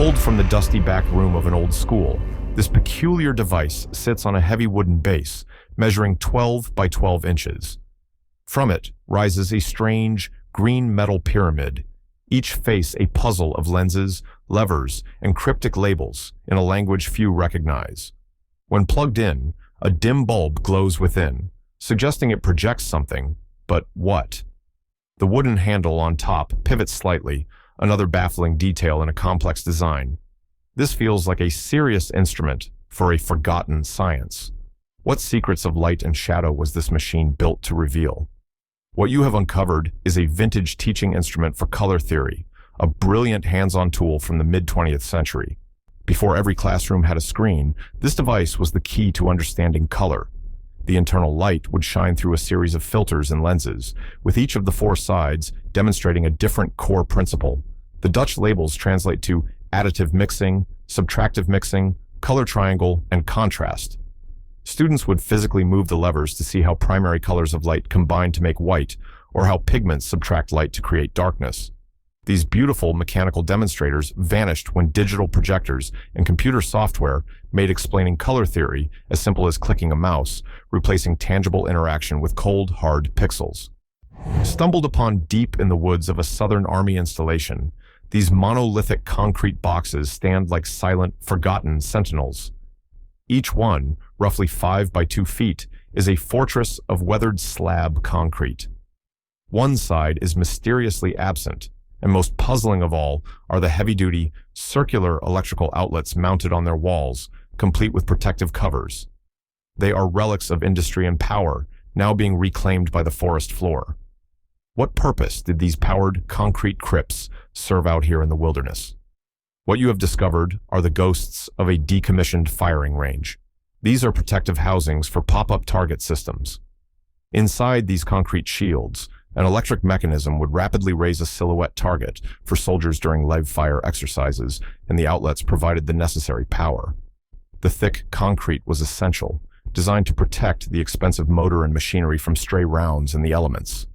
Pulled from the dusty back room of an old school, this peculiar device sits on a heavy wooden base, measuring 12 by 12 inches. From it rises a strange, green metal pyramid, each face a puzzle of lenses, levers, and cryptic labels in a language few recognize. When plugged in, a dim bulb glows within, suggesting it projects something, but what? The wooden handle on top pivots slightly, another baffling detail in a complex design. This feels like a serious instrument for a forgotten science. What secrets of light and shadow was this machine built to reveal? What you have uncovered is a vintage teaching instrument for color theory, a brilliant hands-on tool from the mid-20th century. Before every classroom had a screen, this device was the key to understanding color. The internal light would shine through a series of filters and lenses, with each of the four sides demonstrating a different core principle. The Dutch labels translate to additive mixing, subtractive mixing, color triangle, and contrast. Students would physically move the levers to see how primary colors of light combine to make white, or how pigments subtract light to create darkness. These beautiful mechanical demonstrators vanished when digital projectors and computer software made explaining color theory as simple as clicking a mouse, replacing tangible interaction with cold, hard pixels. Stumbled upon deep in the woods of a Southern Army installation, these monolithic concrete boxes stand like silent, forgotten sentinels. Each one, roughly 5 by 2 feet, is a fortress of weathered slab concrete. One side is mysteriously absent, and most puzzling of all are the heavy-duty, circular electrical outlets mounted on their walls, complete with protective covers. They are relics of industry and power, now being reclaimed by the forest floor. What purpose did these powered concrete crypts serve out here in the wilderness? What you have discovered are the ghosts of a decommissioned firing range. These are protective housings for pop-up target systems. Inside these concrete shields, an electric mechanism would rapidly raise a silhouette target for soldiers during live fire exercises, and the outlets provided the necessary power. The thick concrete was essential, designed to protect the expensive motor and machinery from stray rounds and the elements.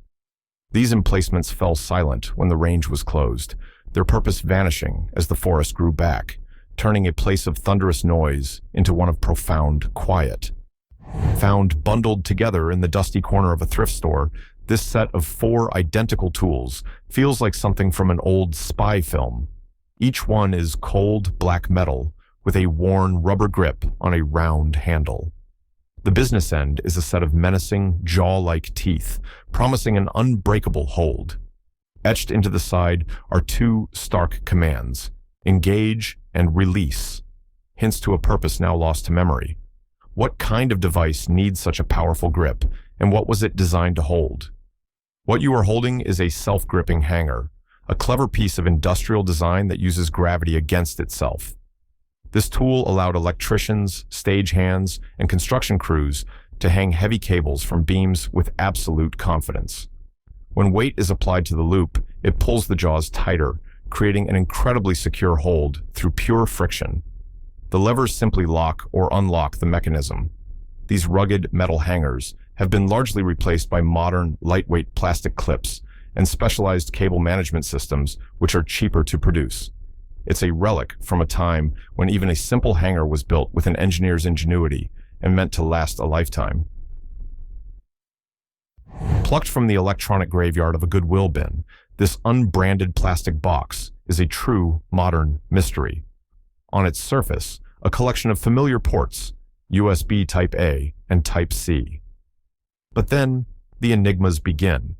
These emplacements fell silent when the range was closed, their purpose vanishing as the forest grew back, turning a place of thunderous noise into one of profound quiet. Found bundled together in the dusty corner of a thrift store, this set of 4 identical tools feels like something from an old spy film. Each one is cold black metal with a worn rubber grip on a round handle. The business end is a set of menacing, jaw-like teeth, promising an unbreakable hold. Etched into the side are 2 stark commands: engage and release, hints to a purpose now lost to memory. What kind of device needs such a powerful grip, and what was it designed to hold? What you are holding is a self-gripping hanger, a clever piece of industrial design that uses gravity against itself. This tool allowed electricians, stagehands, and construction crews to hang heavy cables from beams with absolute confidence. When weight is applied to the loop, it pulls the jaws tighter, creating an incredibly secure hold through pure friction. The levers simply lock or unlock the mechanism. These rugged metal hangers have been largely replaced by modern, lightweight plastic clips and specialized cable management systems, which are cheaper to produce. It's a relic from a time when even a simple hanger was built with an engineer's ingenuity and meant to last a lifetime. Plucked from the electronic graveyard of a Goodwill bin, this unbranded plastic box is a true modern mystery. On its surface, a collection of familiar ports, USB Type A and Type C. But then, the enigmas begin.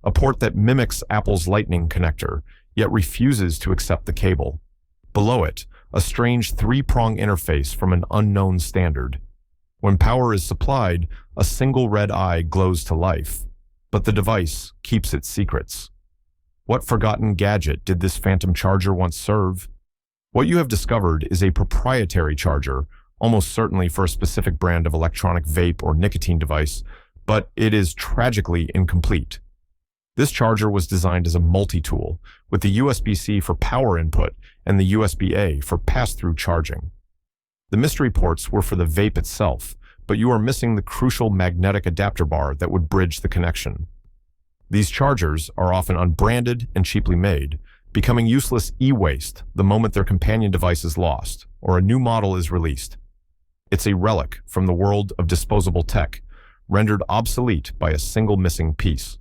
A port that mimics Apple's Lightning connector, yet refuses to accept the cable. Below it, a strange 3-prong interface from an unknown standard. When power is supplied, a single red eye glows to life, but the device keeps its secrets. What forgotten gadget did this phantom charger once serve? What you have discovered is a proprietary charger, almost certainly for a specific brand of electronic vape or nicotine device, but it is tragically incomplete. This charger was designed as a multi-tool, with the USB-C for power input and the USB-A for pass-through charging. The mystery ports were for the vape itself, but you are missing the crucial magnetic adapter bar that would bridge the connection. These chargers are often unbranded and cheaply made, becoming useless e-waste the moment their companion device is lost or a new model is released. It's a relic from the world of disposable tech, rendered obsolete by a single missing piece.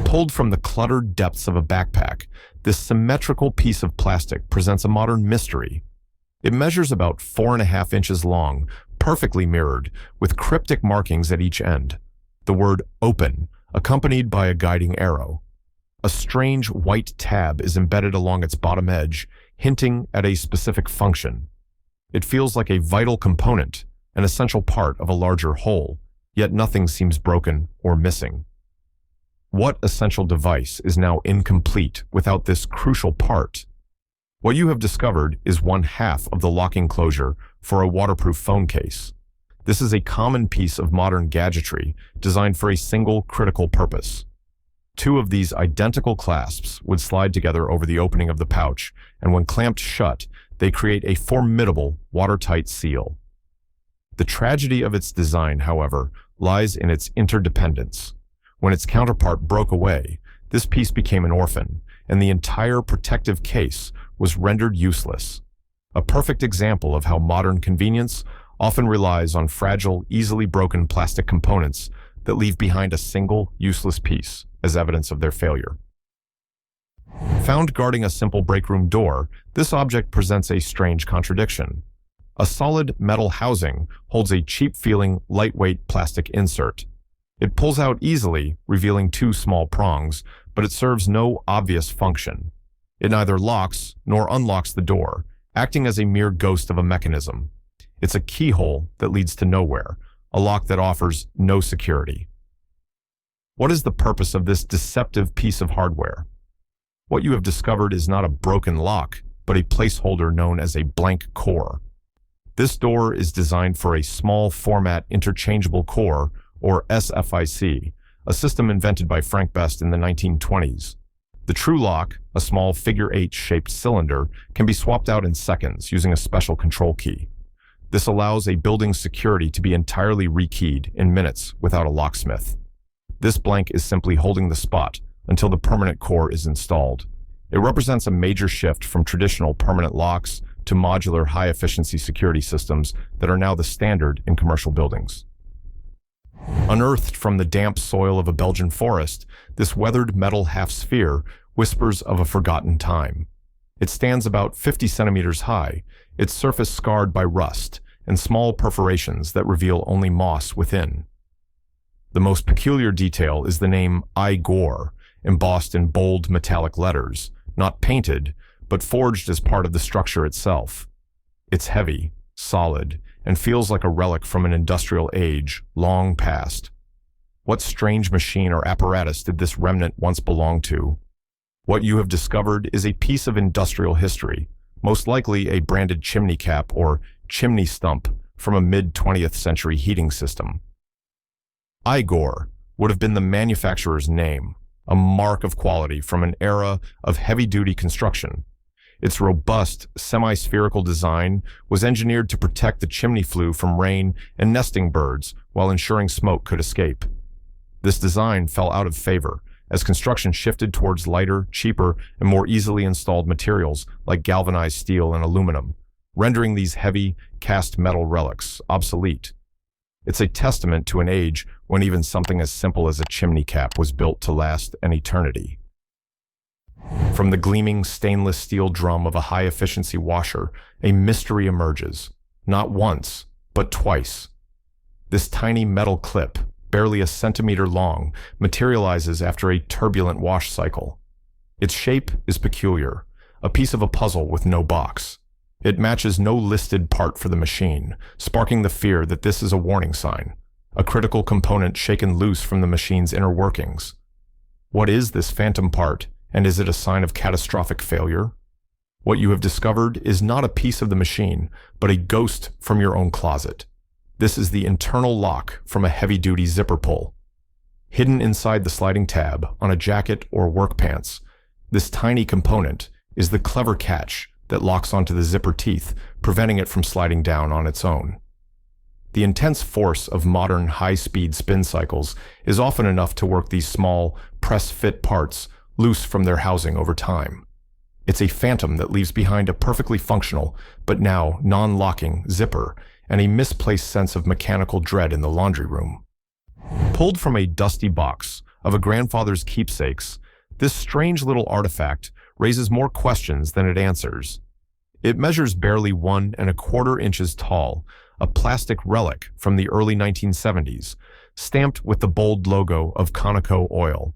Pulled from the cluttered depths of a backpack, this symmetrical piece of plastic presents a modern mystery. It measures about 4.5 inches long, perfectly mirrored, with cryptic markings at each end. The word "open," accompanied by a guiding arrow. A strange white tab is embedded along its bottom edge, hinting at a specific function. It feels like a vital component, an essential part of a larger whole, yet nothing seems broken or missing. What essential device is now incomplete without this crucial part? What you have discovered is 1/2 of the locking closure for a waterproof phone case. This is a common piece of modern gadgetry designed for a single critical purpose. 2 of these identical clasps would slide together over the opening of the pouch, and when clamped shut, they create a formidable, watertight seal. The tragedy of its design, however, lies in its interdependence. When its counterpart broke away, this piece became an orphan, and the entire protective case was rendered useless. A perfect example of how modern convenience often relies on fragile, easily broken plastic components that leave behind a single, useless piece as evidence of their failure. Found guarding a simple break room door, this object presents a strange contradiction. A solid metal housing holds a cheap-feeling, lightweight plastic insert. It pulls out easily, revealing 2 small prongs, but it serves no obvious function. It neither locks nor unlocks the door, acting as a mere ghost of a mechanism. It's a keyhole that leads to nowhere, a lock that offers no security. What is the purpose of this deceptive piece of hardware? What you have discovered is not a broken lock, but a placeholder known as a blank core. This door is designed for a small format interchangeable core, or SFIC, a system invented by Frank Best in the 1920s. The true lock, a small figure H-shaped cylinder, can be swapped out in seconds using a special control key. This allows a building's security to be entirely rekeyed in minutes without a locksmith. This blank is simply holding the spot until the permanent core is installed. It represents a major shift from traditional permanent locks to modular high-efficiency security systems that are now the standard in commercial buildings. Unearthed from the damp soil of a Belgian forest, this weathered metal half-sphere whispers of a forgotten time. It stands about 50 centimeters high, its surface scarred by rust and small perforations that reveal only moss within. The most peculiar detail is the name IGOR, embossed in bold metallic letters, not painted, but forged as part of the structure itself. It's heavy, solid, and feels like a relic from an industrial age long past. What strange machine or apparatus did this remnant once belong to? What you have discovered is a piece of industrial history, most likely a branded chimney cap or chimney stump from a mid-20th century heating system. IGOR would have been the manufacturer's name, a mark of quality from an era of heavy-duty construction. Its robust, semi-spherical design was engineered to protect the chimney flue from rain and nesting birds while ensuring smoke could escape. This design fell out of favor as construction shifted towards lighter, cheaper, and more easily installed materials like galvanized steel and aluminum, rendering these heavy, cast metal relics obsolete. It's a testament to an age when even something as simple as a chimney cap was built to last an eternity. From the gleaming stainless steel drum of a high-efficiency washer, a mystery emerges, not once, but twice. This tiny metal clip, barely a centimeter long, materializes after a turbulent wash cycle. Its shape is peculiar, a piece of a puzzle with no box. It matches no listed part for the machine, sparking the fear that this is a warning sign, a critical component shaken loose from the machine's inner workings. What is this phantom part, and is it a sign of catastrophic failure? What you have discovered is not a piece of the machine, but a ghost from your own closet. This is the internal lock from a heavy-duty zipper pull. Hidden inside the sliding tab on a jacket or work pants, this tiny component is the clever catch that locks onto the zipper teeth, preventing it from sliding down on its own. The intense force of modern high-speed spin cycles is often enough to work these small, press-fit parts loose from their housing over time. It's a phantom that leaves behind a perfectly functional, but now non-locking, zipper and a misplaced sense of mechanical dread in the laundry room. Pulled from a dusty box of a grandfather's keepsakes, this strange little artifact raises more questions than it answers. It measures barely 1¼ inches tall, a plastic relic from the early 1970s, stamped with the bold logo of Conoco Oil.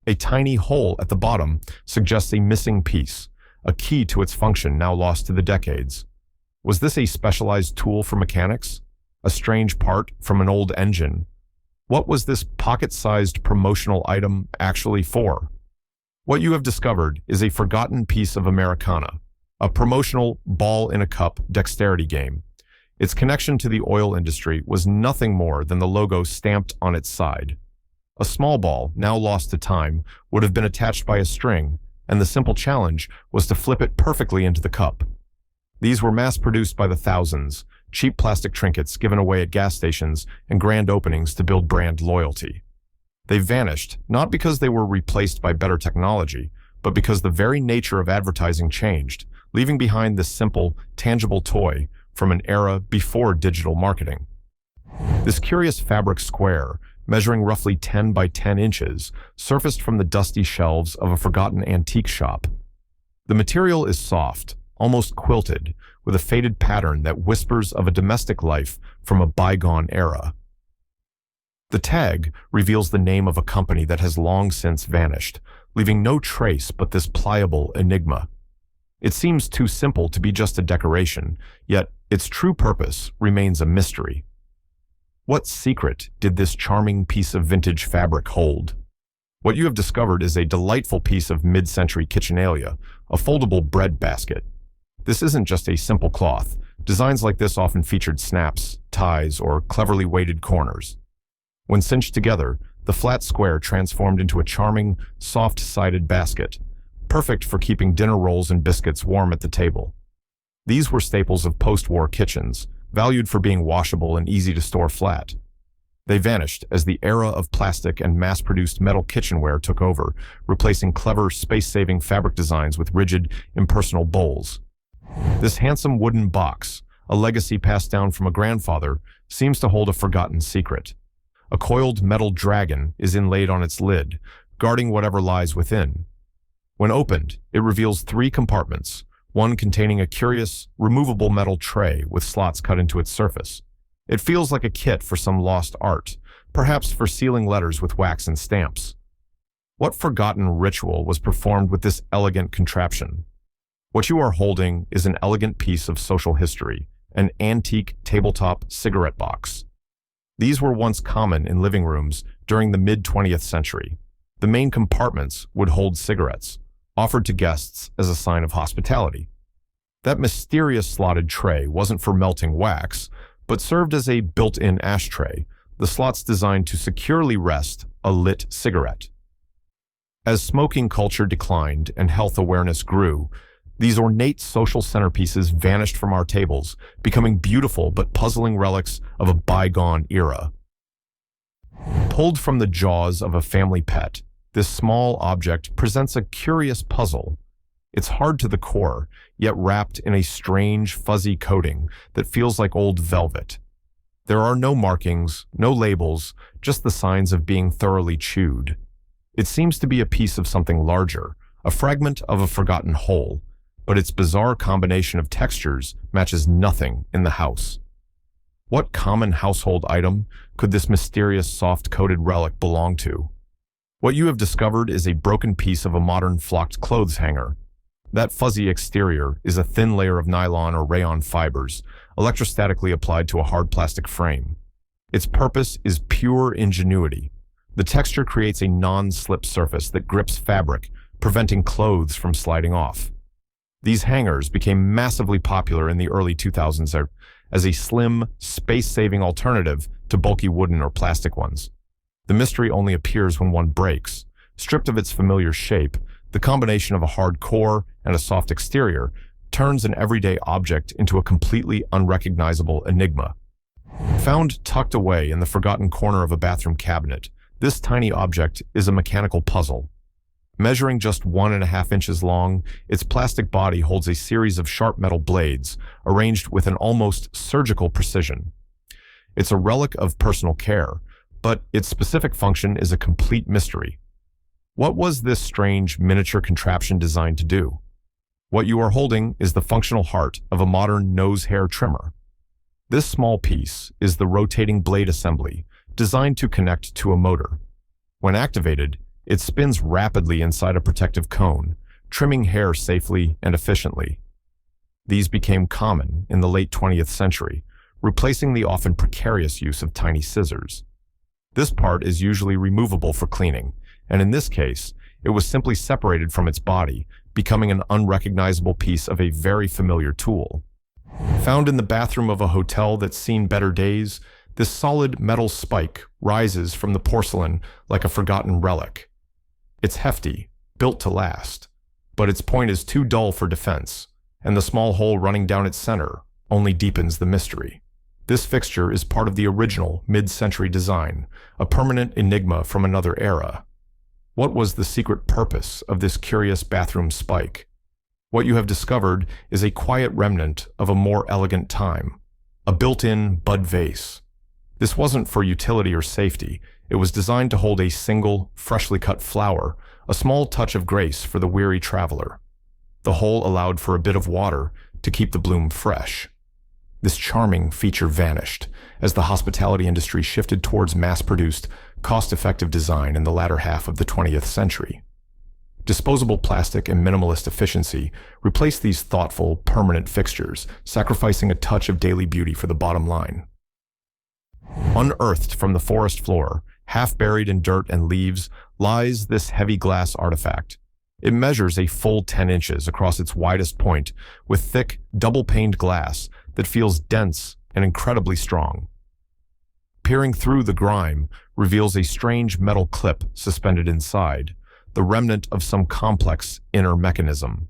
A tiny hole at the bottom suggests a missing piece, a key to its function now lost to the decades. Was this a specialized tool for mechanics? A strange part from an old engine? What was this pocket-sized promotional item actually for? What you have discovered is a forgotten piece of Americana, a promotional ball-in-a-cup dexterity game. Its connection to the oil industry was nothing more than the logo stamped on its side. A small ball, now lost to time, would have been attached by a string, and the simple challenge was to flip it perfectly into the cup. These were mass-produced by the thousands, cheap plastic trinkets given away at gas stations and grand openings to build brand loyalty. They vanished, not because they were replaced by better technology, but because the very nature of advertising changed, leaving behind this simple, tangible toy from an era before digital marketing. This curious fabric square, measuring roughly 10 by 10 inches, surfaced from the dusty shelves of a forgotten antique shop. The material is soft, almost quilted, with a faded pattern that whispers of a domestic life from a bygone era. The tag reveals the name of a company that has long since vanished, leaving no trace but this pliable enigma. It seems too simple to be just a decoration, yet its true purpose remains a mystery. What secret did this charming piece of vintage fabric hold? What you have discovered is a delightful piece of mid-century kitchenalia, a foldable bread basket. This isn't just a simple cloth. Designs like this often featured snaps, ties, or cleverly weighted corners. When cinched together, the flat square transformed into a charming, soft-sided basket, perfect for keeping dinner rolls and biscuits warm at the table. These were staples of post-war kitchens, valued for being washable and easy to store flat. They vanished as the era of plastic and mass-produced metal kitchenware took over, replacing clever, space-saving fabric designs with rigid, impersonal bowls. This handsome wooden box, a legacy passed down from a grandfather, seems to hold a forgotten secret. A coiled metal dragon is inlaid on its lid, guarding whatever lies within. When opened, it reveals 3 compartments, one containing a curious, removable metal tray with slots cut into its surface. It feels like a kit for some lost art, perhaps for sealing letters with wax and stamps. What forgotten ritual was performed with this elegant contraption? What you are holding is an elegant piece of social history, an antique tabletop cigarette box. These were once common in living rooms during the mid-20th century. The main compartments would hold cigarettes, offered to guests as a sign of hospitality. That mysterious slotted tray wasn't for melting wax, but served as a built-in ashtray, the slots designed to securely rest a lit cigarette. As smoking culture declined and health awareness grew, these ornate social centerpieces vanished from our tables, becoming beautiful but puzzling relics of a bygone era. Pulled from the jaws of a family pet, this small object presents a curious puzzle. It's hard to the core, yet wrapped in a strange, fuzzy coating that feels like old velvet. There are no markings, no labels, just the signs of being thoroughly chewed. It seems to be a piece of something larger, a fragment of a forgotten whole, but its bizarre combination of textures matches nothing in the house. What common household item could this mysterious soft-coated relic belong to? What you have discovered is a broken piece of a modern flocked clothes hanger. That fuzzy exterior is a thin layer of nylon or rayon fibers, electrostatically applied to a hard plastic frame. Its purpose is pure ingenuity. The texture creates a non-slip surface that grips fabric, preventing clothes from sliding off. These hangers became massively popular in the early 2000s as a slim, space-saving alternative to bulky wooden or plastic ones. The mystery only appears when one breaks. Stripped of its familiar shape, the combination of a hard core and a soft exterior turns an everyday object into a completely unrecognizable enigma. Found tucked away in the forgotten corner of a bathroom cabinet, this tiny object is a mechanical puzzle. Measuring just 1.5 inches long, its plastic body holds a series of sharp metal blades arranged with an almost surgical precision. It's a relic of personal care, but its specific function is a complete mystery. What was this strange miniature contraption designed to do? What you are holding is the functional heart of a modern nose hair trimmer. This small piece is the rotating blade assembly, designed to connect to a motor. When activated, it spins rapidly inside a protective cone, trimming hair safely and efficiently. These became common in the late 20th century, replacing the often precarious use of tiny scissors. This part is usually removable for cleaning, and in this case, it was simply separated from its body, becoming an unrecognizable piece of a very familiar tool. Found in the bathroom of a hotel that's seen better days, this solid metal spike rises from the porcelain like a forgotten relic. It's hefty, built to last, but its point is too dull for defense, and the small hole running down its center only deepens the mystery. This fixture is part of the original mid-century design, a permanent enigma from another era. What was the secret purpose of this curious bathroom spike? What you have discovered is a quiet remnant of a more elegant time, a built-in bud vase. This wasn't for utility or safety. It was designed to hold a single, freshly cut flower, a small touch of grace for the weary traveler. The hole allowed for a bit of water to keep the bloom fresh. This charming feature vanished as the hospitality industry shifted towards mass-produced, cost-effective design in the latter half of the 20th century. Disposable plastic and minimalist efficiency replaced these thoughtful, permanent fixtures, sacrificing a touch of daily beauty for the bottom line. Unearthed from the forest floor, half buried in dirt and leaves, lies this heavy glass artifact. It measures a full 10 inches across its widest point, with thick, double-paned glass that feels dense and incredibly strong. Peering through the grime reveals a strange metal clip suspended inside, the remnant of some complex inner mechanism.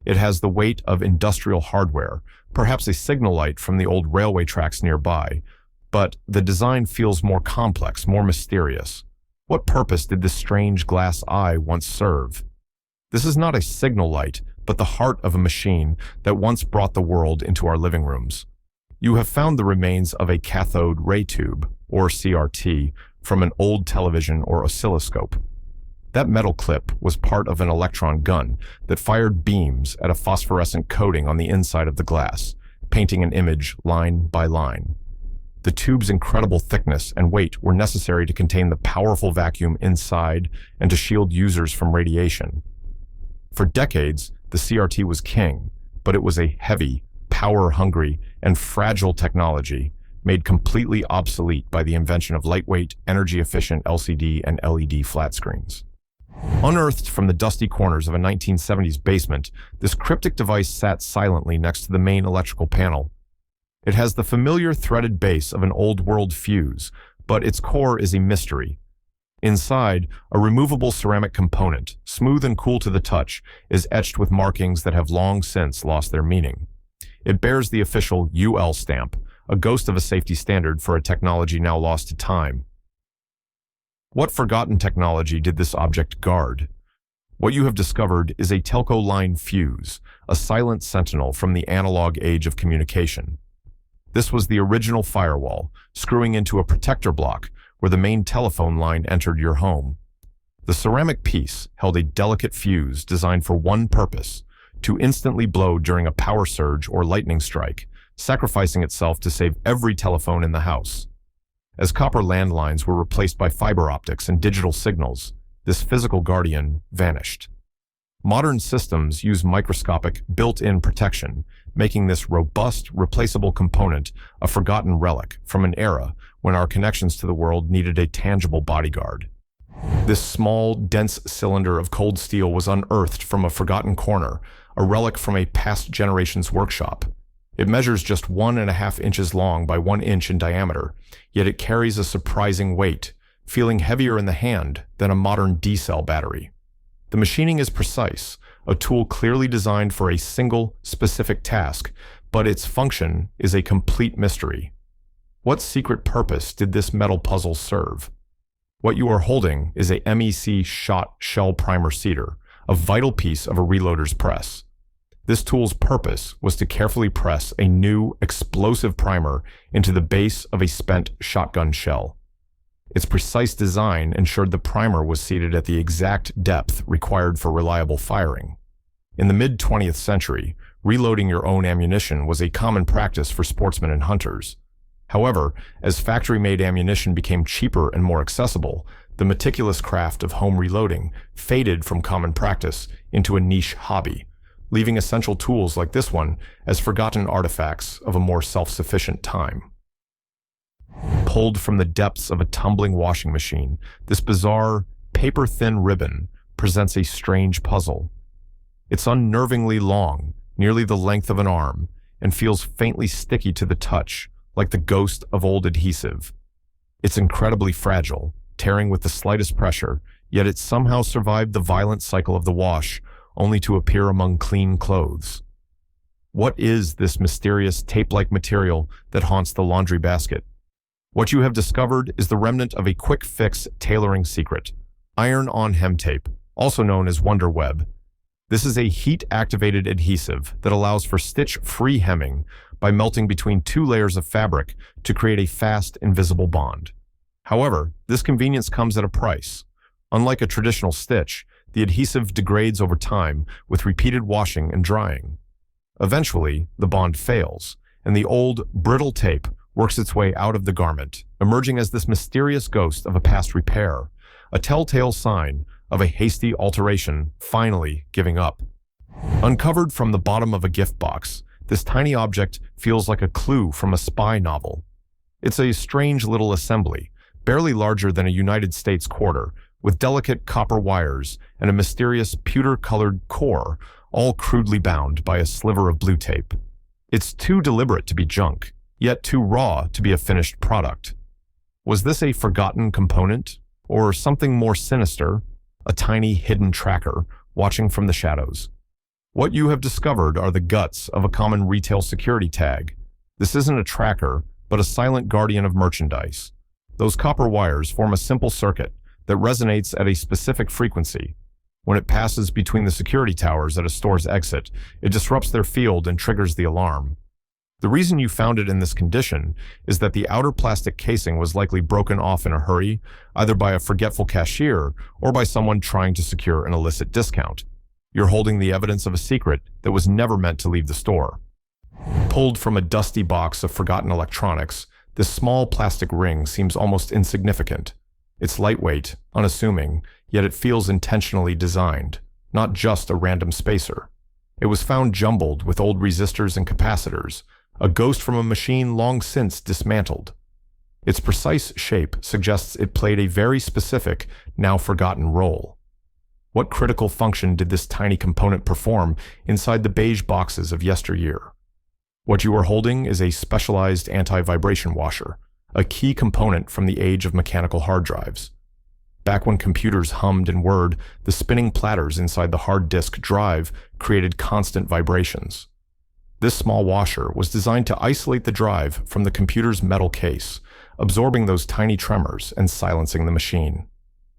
It has the weight of industrial hardware, perhaps a signal light from the old railway tracks nearby, but the design feels more complex, more mysterious. What purpose did this strange glass eye once serve? This is not a signal light, but the heart of a machine that once brought the world into our living rooms. You have found the remains of a cathode ray tube, or CRT, from an old television or oscilloscope. That metal clip was part of an electron gun that fired beams at a phosphorescent coating on the inside of the glass, painting an image line by line. The tube's incredible thickness and weight were necessary to contain the powerful vacuum inside and to shield users from radiation. For decades, the CRT was king, but it was a heavy, power-hungry, and fragile technology made completely obsolete by the invention of lightweight, energy-efficient LCD and LED flat screens. Unearthed from the dusty corners of a 1970s basement, this cryptic device sat silently next to the main electrical panel. It has the familiar threaded base of an old-world fuse, but its core is a mystery. Inside, a removable ceramic component, smooth and cool to the touch, is etched with markings that have long since lost their meaning. It bears the official UL stamp, a ghost of a safety standard for a technology now lost to time. What forgotten technology did this object guard? What you have discovered is a telco line fuse, a silent sentinel from the analog age of communication. This was the original firewall, screwing into a protector block where the main telephone line entered your home. The ceramic piece held a delicate fuse designed for one purpose: to instantly blow during a power surge or lightning strike, sacrificing itself to save every telephone in the house. As copper landlines were replaced by fiber optics and digital signals, this physical guardian vanished. Modern systems use microscopic, built-in protection, making this robust, replaceable component a forgotten relic from an era when our connections to the world needed a tangible bodyguard. This small, dense cylinder of cold steel was unearthed from a forgotten corner, a relic from a past generation's workshop. It measures just 1.5 inches long by 1 inch in diameter, yet it carries a surprising weight, feeling heavier in the hand than a modern D-cell battery. The machining is precise, a tool clearly designed for a single, specific task, but its function is a complete mystery. What secret purpose did this metal puzzle serve? What you are holding is a MEC shot shell primer seeder, a vital piece of a reloader's press. This tool's purpose was to carefully press a new, explosive primer into the base of a spent shotgun shell. Its precise design ensured the primer was seated at the exact depth required for reliable firing. In the mid-20th century, reloading your own ammunition was a common practice for sportsmen and hunters. However, as factory-made ammunition became cheaper and more accessible, the meticulous craft of home reloading faded from common practice into a niche hobby, leaving essential tools like this one as forgotten artifacts of a more self-sufficient time. Pulled from the depths of a tumbling washing machine, this bizarre, paper-thin ribbon presents a strange puzzle. It's unnervingly long, nearly the length of an arm, and feels faintly sticky to the touch, like the ghost of old adhesive. It's incredibly fragile, tearing with the slightest pressure, yet it somehow survived the violent cycle of the wash, only to appear among clean clothes. What is this mysterious tape-like material that haunts the laundry basket? What you have discovered is the remnant of a quick-fix tailoring secret, iron-on hem tape, also known as Wonder Web. This is a heat-activated adhesive that allows for stitch-free hemming by melting between two layers of fabric to create a fast, invisible bond. However, this convenience comes at a price. Unlike a traditional stitch, the adhesive degrades over time with repeated washing and drying. Eventually, the bond fails, and the old, brittle tape works its way out of the garment, emerging as this mysterious ghost of a past repair, a telltale sign of a hasty alteration finally giving up. Uncovered from the bottom of a gift box, this tiny object feels like a clue from a spy novel. It's a strange little assembly, barely larger than a United States quarter, with delicate copper wires and a mysterious pewter-colored core, all crudely bound by a sliver of blue tape. It's too deliberate to be junk, yet too raw to be a finished product. Was this a forgotten component, or something more sinister, a tiny hidden tracker watching from the shadows? What you have discovered are the guts of a common retail security tag. This isn't a tracker, but a silent guardian of merchandise. Those copper wires form a simple circuit that resonates at a specific frequency. When it passes between the security towers at a store's exit, it disrupts their field and triggers the alarm. The reason you found it in this condition is that the outer plastic casing was likely broken off in a hurry, either by a forgetful cashier or by someone trying to secure an illicit discount. You're holding the evidence of a secret that was never meant to leave the store. Pulled from a dusty box of forgotten electronics, this small plastic ring seems almost insignificant. It's lightweight, unassuming, yet it feels intentionally designed, not just a random spacer. It was found jumbled with old resistors and capacitors, a ghost from a machine long since dismantled. Its precise shape suggests it played a very specific, now forgotten role. What critical function did this tiny component perform inside the beige boxes of yesteryear? What you are holding is a specialized anti-vibration washer, a key component from the age of mechanical hard drives. Back when computers hummed and whirred, the spinning platters inside the hard disk drive created constant vibrations. This small washer was designed to isolate the drive from the computer's metal case, absorbing those tiny tremors and silencing the machine.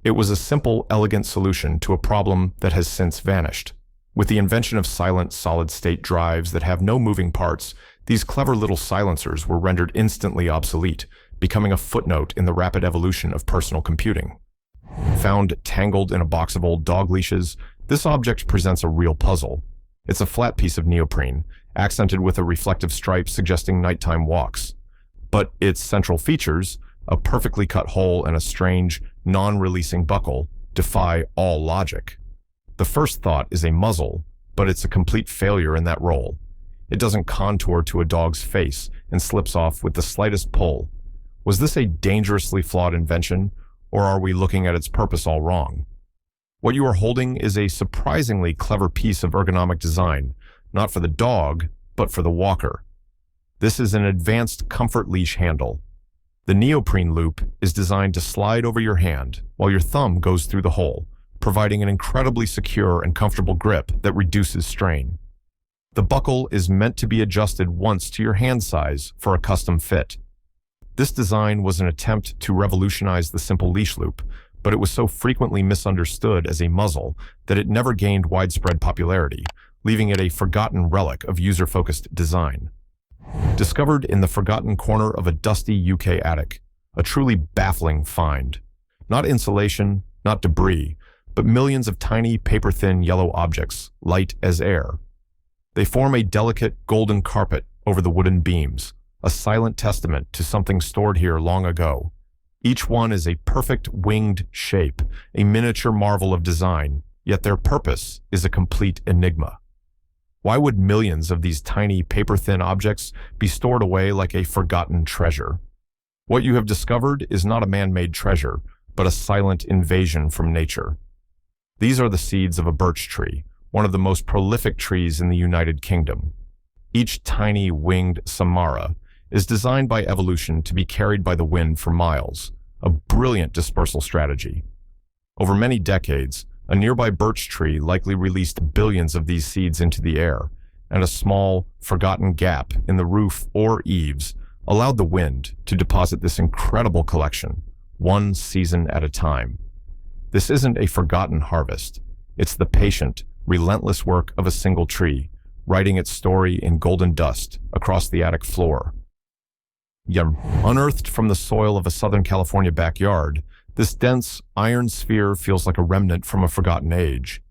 It was a simple, elegant solution to a problem that has since vanished. With the invention of silent, solid-state drives that have no moving parts, these clever little silencers were rendered instantly obsolete, becoming a footnote in the rapid evolution of personal computing. Found tangled in a box of old dog leashes, this object presents a real puzzle. It's a flat piece of neoprene, accented with a reflective stripe suggesting nighttime walks. But its central features, a perfectly cut hole and a strange, non-releasing buckle, defy all logic. The first thought is a muzzle, but it's a complete failure in that role. It doesn't contour to a dog's face and slips off with the slightest pull. Was this a dangerously flawed invention, or are we looking at its purpose all wrong? What you are holding is a surprisingly clever piece of ergonomic design, not for the dog, but for the walker. This is an advanced comfort leash handle. The neoprene loop is designed to slide over your hand while your thumb goes through the hole, providing an incredibly secure and comfortable grip that reduces strain. The buckle is meant to be adjusted once to your hand size for a custom fit. This design was an attempt to revolutionize the simple leash loop, but it was so frequently misunderstood as a muzzle that it never gained widespread popularity, leaving it a forgotten relic of user-focused design. Discovered in the forgotten corner of a dusty UK attic, a truly baffling find. Not insulation, not debris, but millions of tiny, paper-thin yellow objects, light as air. They form a delicate golden carpet over the wooden beams, a silent testament to something stored here long ago. Each one is a perfect winged shape, a miniature marvel of design, yet their purpose is a complete enigma. Why would millions of these tiny, paper-thin objects be stored away like a forgotten treasure? What you have discovered is not a man-made treasure, but a silent invasion from nature. These are the seeds of a birch tree, one of the most prolific trees in the United Kingdom. Each tiny winged samara is designed by evolution to be carried by the wind for miles, a brilliant dispersal strategy. Over many decades, a nearby birch tree likely released billions of these seeds into the air, and a small, forgotten gap in the roof or eaves allowed the wind to deposit this incredible collection, one season at a time. This isn't a forgotten harvest. It's the patient, relentless work of a single tree, writing its story in golden dust across the attic floor. Yet, unearthed from the soil of a Southern California backyard, this dense, iron sphere feels like a remnant from a forgotten age.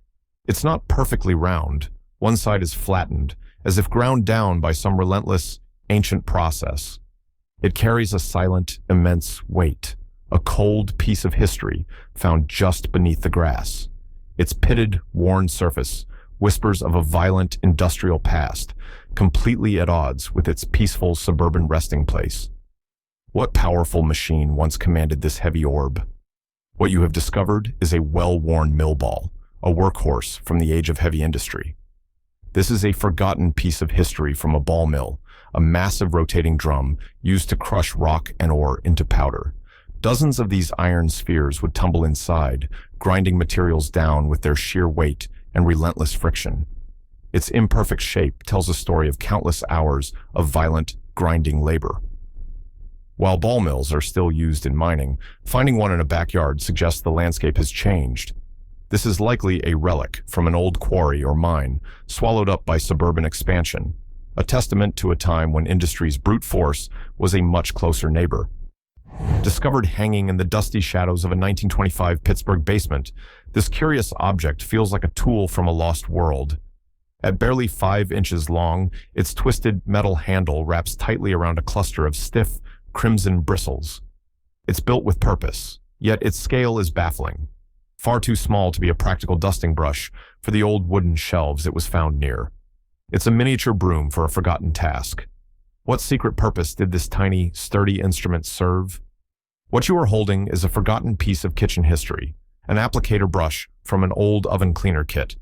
It's not perfectly round. One side is flattened, as if ground down by some relentless, ancient process. It carries a silent, immense weight, a cold piece of history found just beneath the grass. Its pitted, worn surface whispers of a violent, industrial past, completely at odds with its peaceful suburban resting place. What powerful machine once commanded this heavy orb? What you have discovered is a well-worn mill ball, a workhorse from the age of heavy industry. This is a forgotten piece of history from a ball mill, a massive rotating drum used to crush rock and ore into powder. Dozens of these iron spheres would tumble inside, grinding materials down with their sheer weight and relentless friction. Its imperfect shape tells a story of countless hours of violent, grinding labor. While ball mills are still used in mining, finding one in a backyard suggests the landscape has changed. This is likely a relic from an old quarry or mine, swallowed up by suburban expansion, a testament to a time when industry's brute force was a much closer neighbor. Discovered hanging in the dusty shadows of a 1925 Pittsburgh basement, this curious object feels like a tool from a lost world. At barely 5 inches long, its twisted metal handle wraps tightly around a cluster of stiff, crimson bristles. It's built with purpose, yet its scale is baffling. Far too small to be a practical dusting brush for the old wooden shelves it was found near. It's a miniature broom for a forgotten task. What secret purpose did this tiny, sturdy instrument serve? What you are holding is a forgotten piece of kitchen history, an applicator brush from an old oven cleaner kit.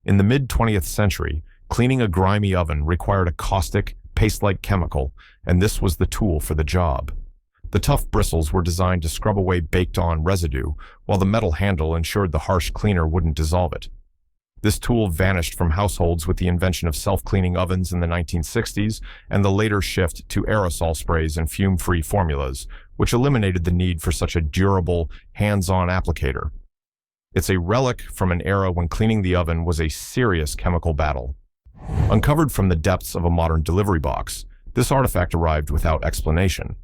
In the mid-20th century, cleaning a grimy oven required a caustic, paste-like chemical, and this was the tool for the job. The tough bristles were designed to scrub away baked-on residue, while the metal handle ensured the harsh cleaner wouldn't dissolve it. This tool vanished from households with the invention of self-cleaning ovens in the 1960s and the later shift to aerosol sprays and fume-free formulas, which eliminated the need for such a durable, hands-on applicator. It's a relic from an era when cleaning the oven was a serious chemical battle. Uncovered from the depths of a modern delivery box, this artifact arrived without explanation.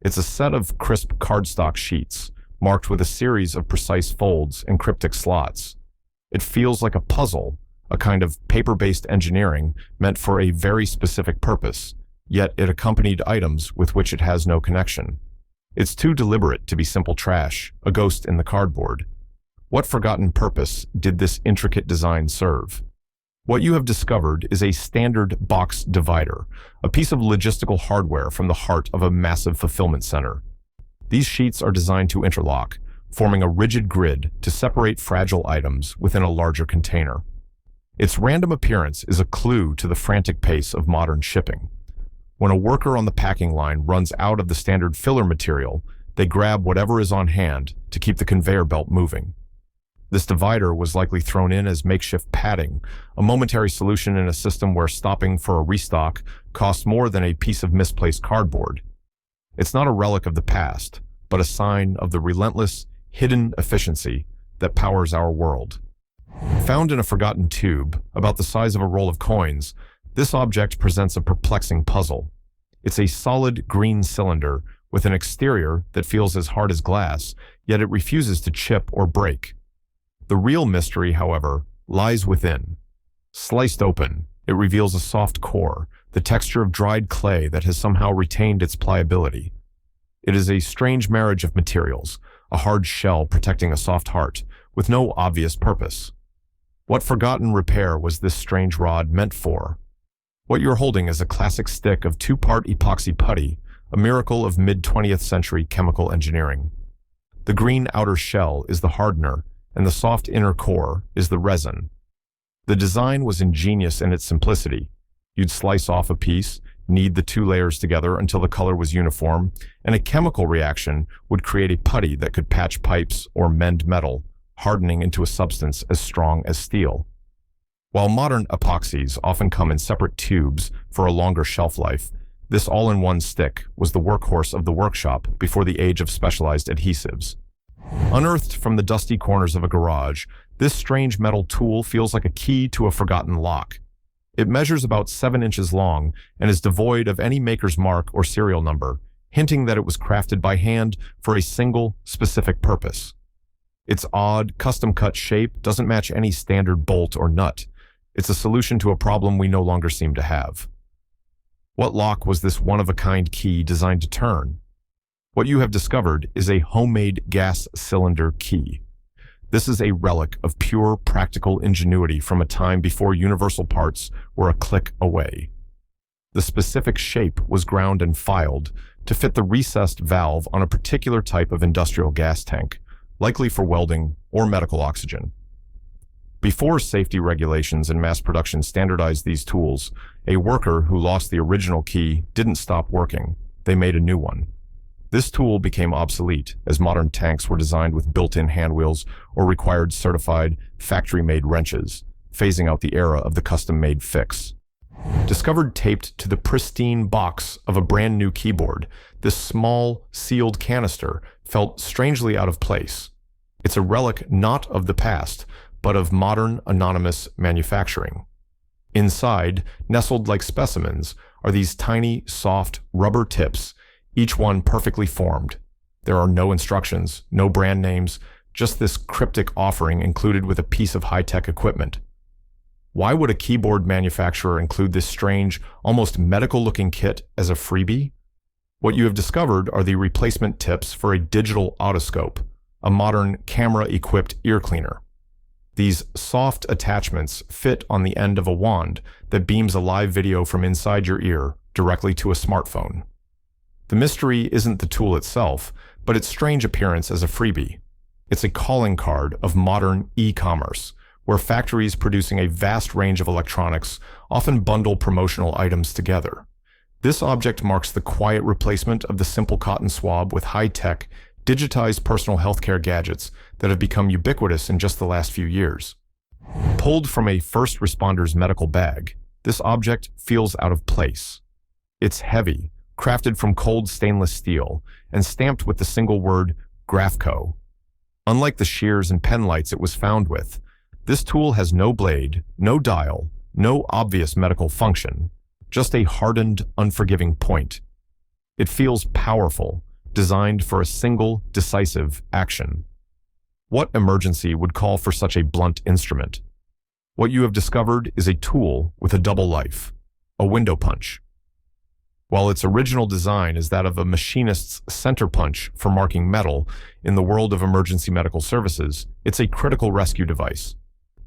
It's a set of crisp cardstock sheets, marked with a series of precise folds and cryptic slots. It feels like a puzzle, a kind of paper-based engineering meant for a very specific purpose, yet it accompanied items with which it has no connection. It's too deliberate to be simple trash, a ghost in the cardboard. What forgotten purpose did this intricate design serve? What you have discovered is a standard box divider, a piece of logistical hardware from the heart of a massive fulfillment center. These sheets are designed to interlock, forming a rigid grid to separate fragile items within a larger container. Its random appearance is a clue to the frantic pace of modern shipping. When a worker on the packing line runs out of the standard filler material, they grab whatever is on hand to keep the conveyor belt moving. This divider was likely thrown in as makeshift padding, a momentary solution in a system where stopping for a restock costs more than a piece of misplaced cardboard. It's not a relic of the past, but a sign of the relentless, hidden efficiency that powers our world. Found in a forgotten tube, about the size of a roll of coins, this object presents a perplexing puzzle. It's a solid green cylinder with an exterior that feels as hard as glass, yet it refuses to chip or break. The real mystery, however, lies within. Sliced open, it reveals a soft core, the texture of dried clay that has somehow retained its pliability. It is a strange marriage of materials, a hard shell protecting a soft heart, with no obvious purpose. What forgotten repair was this strange rod meant for? What you're holding is a classic stick of two-part epoxy putty, a miracle of mid-20th century chemical engineering. The green outer shell is the hardener, and the soft inner core is the resin. The design was ingenious in its simplicity. You'd slice off a piece, knead the two layers together until the color was uniform, and a chemical reaction would create a putty that could patch pipes or mend metal, hardening into a substance as strong as steel. While modern epoxies often come in separate tubes for a longer shelf life, this all-in-one stick was the workhorse of the workshop before the age of specialized adhesives. Unearthed from the dusty corners of a garage, this strange metal tool feels like a key to a forgotten lock. It measures about 7 inches long and is devoid of any maker's mark or serial number, hinting that it was crafted by hand for a single, specific purpose. Its odd, custom-cut shape doesn't match any standard bolt or nut. It's a solution to a problem we no longer seem to have. What lock was this one-of-a-kind key designed to turn? What you have discovered is a homemade gas cylinder key. This is a relic of pure practical ingenuity from a time before universal parts were a click away. The specific shape was ground and filed to fit the recessed valve on a particular type of industrial gas tank, likely for welding or medical oxygen. Before safety regulations and mass production standardized these tools, a worker who lost the original key didn't stop working. They made a new one. This tool became obsolete as modern tanks were designed with built-in handwheels or required certified, factory-made wrenches, phasing out the era of the custom-made fix. Discovered taped to the pristine box of a brand new keyboard, this small, sealed canister felt strangely out of place. It's a relic not of the past, but of modern anonymous manufacturing. Inside, nestled like specimens, are these tiny, soft rubber tips, each one perfectly formed. There are no instructions, no brand names, just this cryptic offering included with a piece of high-tech equipment. Why would a keyboard manufacturer include this strange, almost medical-looking kit as a freebie? What you have discovered are the replacement tips for a digital otoscope, a modern camera-equipped ear cleaner. These soft attachments fit on the end of a wand that beams a live video from inside your ear directly to a smartphone. The mystery isn't the tool itself, but its strange appearance as a freebie. It's a calling card of modern e-commerce, where factories producing a vast range of electronics often bundle promotional items together. This object marks the quiet replacement of the simple cotton swab with high-tech, digitized personal healthcare gadgets that have become ubiquitous in just the last few years. Pulled from a first responder's medical bag, this object feels out of place. It's heavy, crafted from cold stainless steel, and stamped with the single word Graphco. Unlike the shears and pen lights it was found with, this tool has no blade, no dial, no obvious medical function, just a hardened, unforgiving point. It feels powerful, designed for a single, decisive action. What emergency would call for such a blunt instrument? What you have discovered is a tool with a double life, a window punch. While its original design is that of a machinist's center punch for marking metal, in the world of emergency medical services, it's a critical rescue device.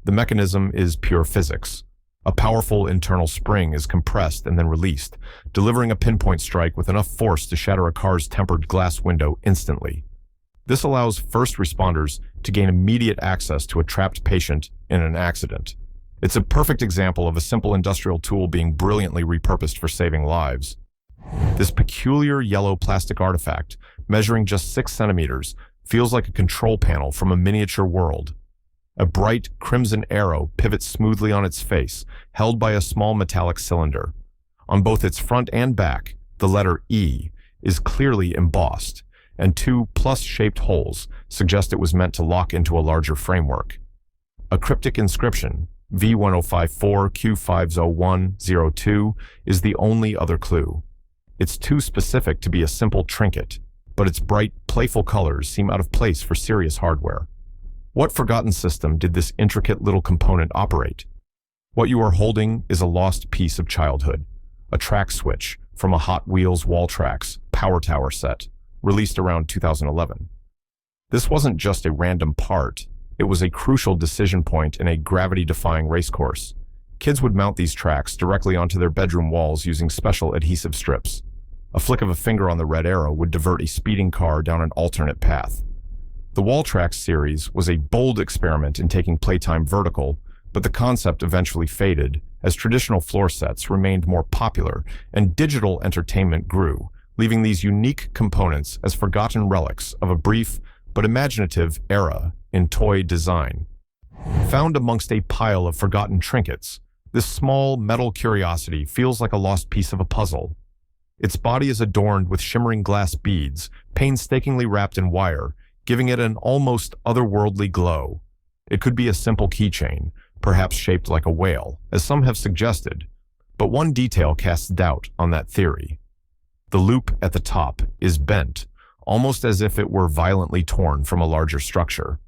The mechanism is pure physics. A powerful internal spring is compressed and then released, delivering a pinpoint strike with enough force to shatter a car's tempered glass window instantly. This allows first responders to gain immediate access to a trapped patient in an accident. It's a perfect example of a simple industrial tool being brilliantly repurposed for saving lives. This peculiar yellow plastic artifact, measuring just 6 centimeters, feels like a control panel from a miniature world. A bright crimson arrow pivots smoothly on its face, held by a small metallic cylinder. On both its front and back, the letter E is clearly embossed, and two plus-shaped holes suggest it was meant to lock into a larger framework. A cryptic inscription, V1054Q50102, is the only other clue. It's too specific to be a simple trinket, but its bright, playful colors seem out of place for serious hardware. What forgotten system did this intricate little component operate? What you are holding is a lost piece of childhood, a track switch from a Hot Wheels Wall Tracks Power Tower set, released around 2011. This wasn't just a random part, it was a crucial decision point in a gravity-defying racecourse. Kids would mount these tracks directly onto their bedroom walls using special adhesive strips. A flick of a finger on the red arrow would divert a speeding car down an alternate path. The Wall Tracks series was a bold experiment in taking playtime vertical, but the concept eventually faded as traditional floor sets remained more popular and digital entertainment grew, leaving these unique components as forgotten relics of a brief but imaginative era in toy design. Found amongst a pile of forgotten trinkets, this small metal curiosity feels like a lost piece of a puzzle. Its body is adorned with shimmering glass beads, painstakingly wrapped in wire, giving it an almost otherworldly glow. It could be a simple keychain, perhaps shaped like a whale, as some have suggested, but one detail casts doubt on that theory. The loop at the top is bent, almost as if it were violently torn from a larger structure.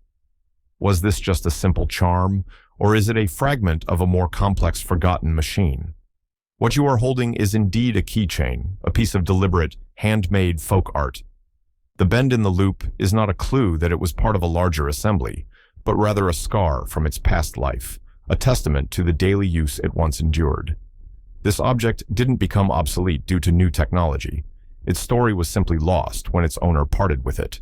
Was this just a simple charm, or is it a fragment of a more complex forgotten machine? What you are holding is indeed a keychain, a piece of deliberate, handmade folk art. The bend in the loop is not a clue that it was part of a larger assembly, but rather a scar from its past life, a testament to the daily use it once endured. This object didn't become obsolete due to new technology. Its story was simply lost when its owner parted with it.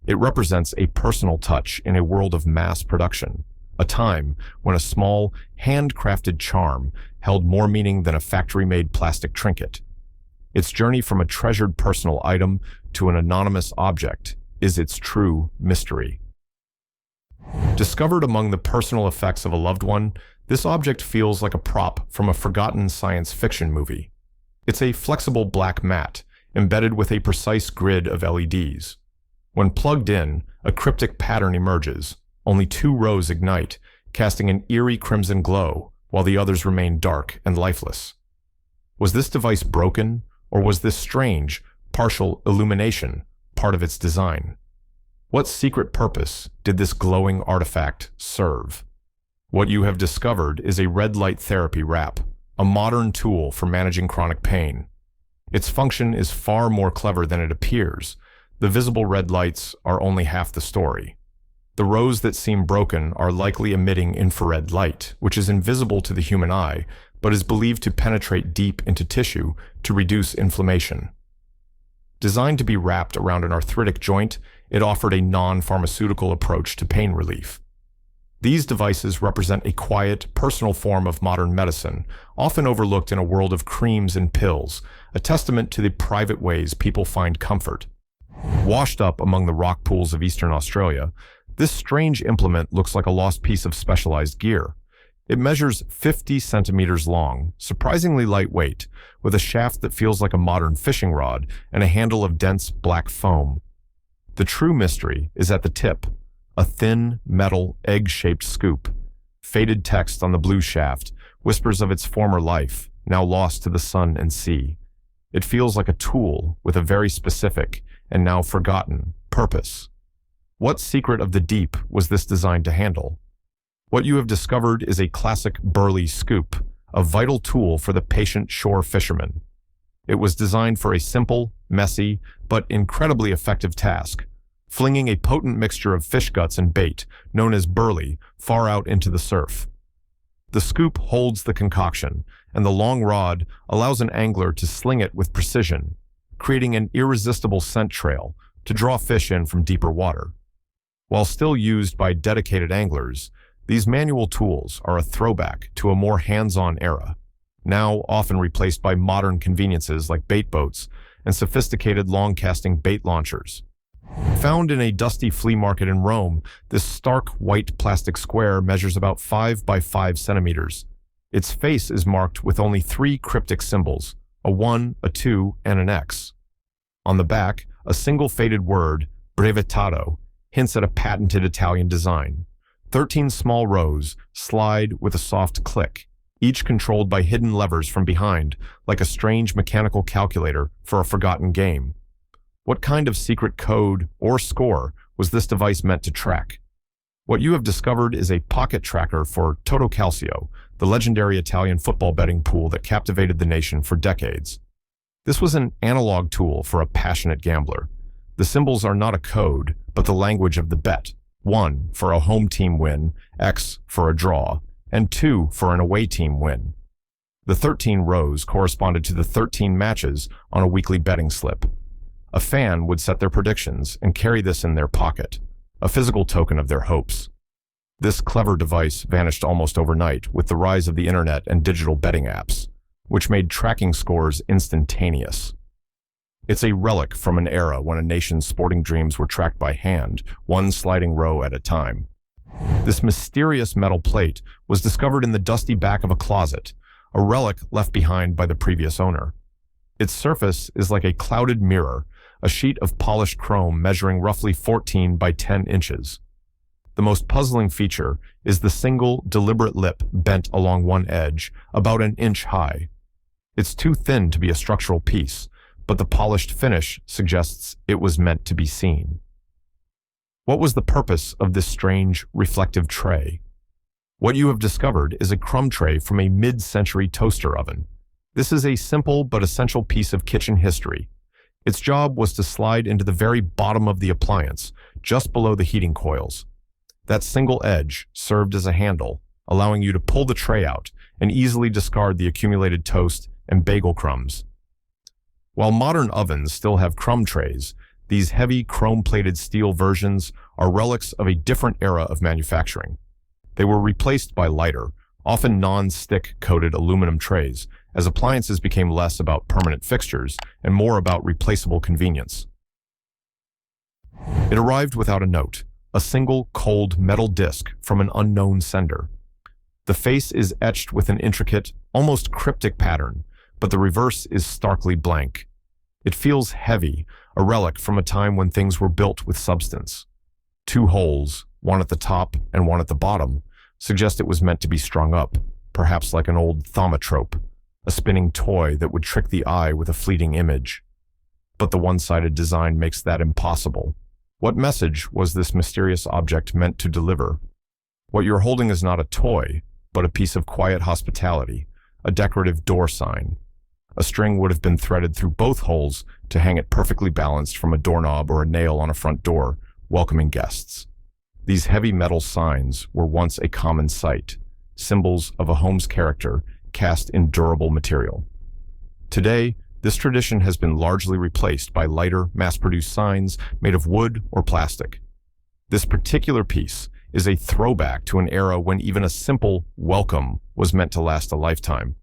It represents a personal touch in a world of mass production, a time when a small, handcrafted charm held more meaning than a factory-made plastic trinket. Its journey from a treasured personal item to an anonymous object is its true mystery. Discovered among the personal effects of a loved one, this object feels like a prop from a forgotten science fiction movie. It's a flexible black mat, embedded with a precise grid of LEDs. When plugged in, a cryptic pattern emerges. Only 2 rows ignite, casting an eerie crimson glow, while the others remain dark and lifeless. Was this device broken, or was this strange, partial illumination part of its design? What secret purpose did this glowing artifact serve? What you have discovered is a red light therapy wrap, a modern tool for managing chronic pain. Its function is far more clever than it appears. The visible red lights are only half the story. The rows that seem broken are likely emitting infrared light, which is invisible to the human eye, but is believed to penetrate deep into tissue to reduce inflammation. Designed to be wrapped around an arthritic joint, it offered a non-pharmaceutical approach to pain relief. These devices represent a quiet, personal form of modern medicine, often overlooked in a world of creams and pills, a testament to the private ways people find comfort. Washed up among the rock pools of eastern Australia, this strange implement looks like a lost piece of specialized gear. It measures 50 centimeters long, surprisingly lightweight, with a shaft that feels like a modern fishing rod and a handle of dense black foam. The true mystery is at the tip, a thin, metal, egg-shaped scoop. Faded text on the blue shaft whispers of its former life, now lost to the sun and sea. It feels like a tool with a very specific, and now forgotten, purpose. What secret of the deep was this designed to handle? What you have discovered is a classic burly scoop, a vital tool for the patient shore fisherman. It was designed for a simple, messy, but incredibly effective task, flinging a potent mixture of fish guts and bait, known as burley, far out into the surf. The scoop holds the concoction, and the long rod allows an angler to sling it with precision, creating an irresistible scent trail to draw fish in from deeper water. While still used by dedicated anglers, these manual tools are a throwback to a more hands-on era, now often replaced by modern conveniences like bait boats and sophisticated long-casting bait launchers. Found in a dusty flea market in Rome, this stark white plastic square measures about 5 by 5 centimeters. Its face is marked with only 3 cryptic symbols, a 1, a 2, and an X. On the back, a single faded word, brevettato, hints at a patented Italian design. 13 small rows slide with a soft click, each controlled by hidden levers from behind, like a strange mechanical calculator for a forgotten game. What kind of secret code or score was this device meant to track? What you have discovered is a pocket tracker for Toto Calcio, the legendary Italian football betting pool that captivated the nation for decades. This was an analog tool for a passionate gambler. The symbols are not a code, but the language of the bet. 1 for a home team win, X for a draw, and 2 for an away team win. The 13 rows corresponded to the 13 matches on a weekly betting slip. A fan would set their predictions and carry this in their pocket, a physical token of their hopes. This clever device vanished almost overnight with the rise of the internet and digital betting apps, which made tracking scores instantaneous. It's a relic from an era when a nation's sporting dreams were tracked by hand, one sliding row at a time. This mysterious metal plate was discovered in the dusty back of a closet, a relic left behind by the previous owner. Its surface is like a clouded mirror, a sheet of polished chrome measuring roughly 14 by 10 inches. The most puzzling feature is the single, deliberate lip bent along one edge, about an inch high. It's too thin to be a structural piece, but the polished finish suggests it was meant to be seen. What was the purpose of this strange, reflective tray? What you have discovered is a crumb tray from a mid-century toaster oven. This is a simple but essential piece of kitchen history. Its job was to slide into the very bottom of the appliance, just below the heating coils. That single edge served as a handle, allowing you to pull the tray out and easily discard the accumulated toast and bagel crumbs. While modern ovens still have crumb trays, these heavy chrome-plated steel versions are relics of a different era of manufacturing. They were replaced by lighter, often non-stick coated aluminum trays, as appliances became less about permanent fixtures and more about replaceable convenience. It arrived without a note, a single cold metal disc from an unknown sender. The face is etched with an intricate, almost cryptic pattern, but the reverse is starkly blank. It feels heavy, a relic from a time when things were built with substance. 2 holes, one at the top and one at the bottom, suggest it was meant to be strung up, perhaps like an old thaumatrope, a spinning toy that would trick the eye with a fleeting image. But the one-sided design makes that impossible. What message was this mysterious object meant to deliver? What you're holding is not a toy, but a piece of quiet hospitality, a decorative door sign. A string would have been threaded through both holes to hang it perfectly balanced from a doorknob or a nail on a front door, welcoming guests. These heavy metal signs were once a common sight, symbols of a home's character cast in durable material. Today, this tradition has been largely replaced by lighter, mass-produced signs made of wood or plastic. This particular piece is a throwback to an era when even a simple welcome was meant to last a lifetime.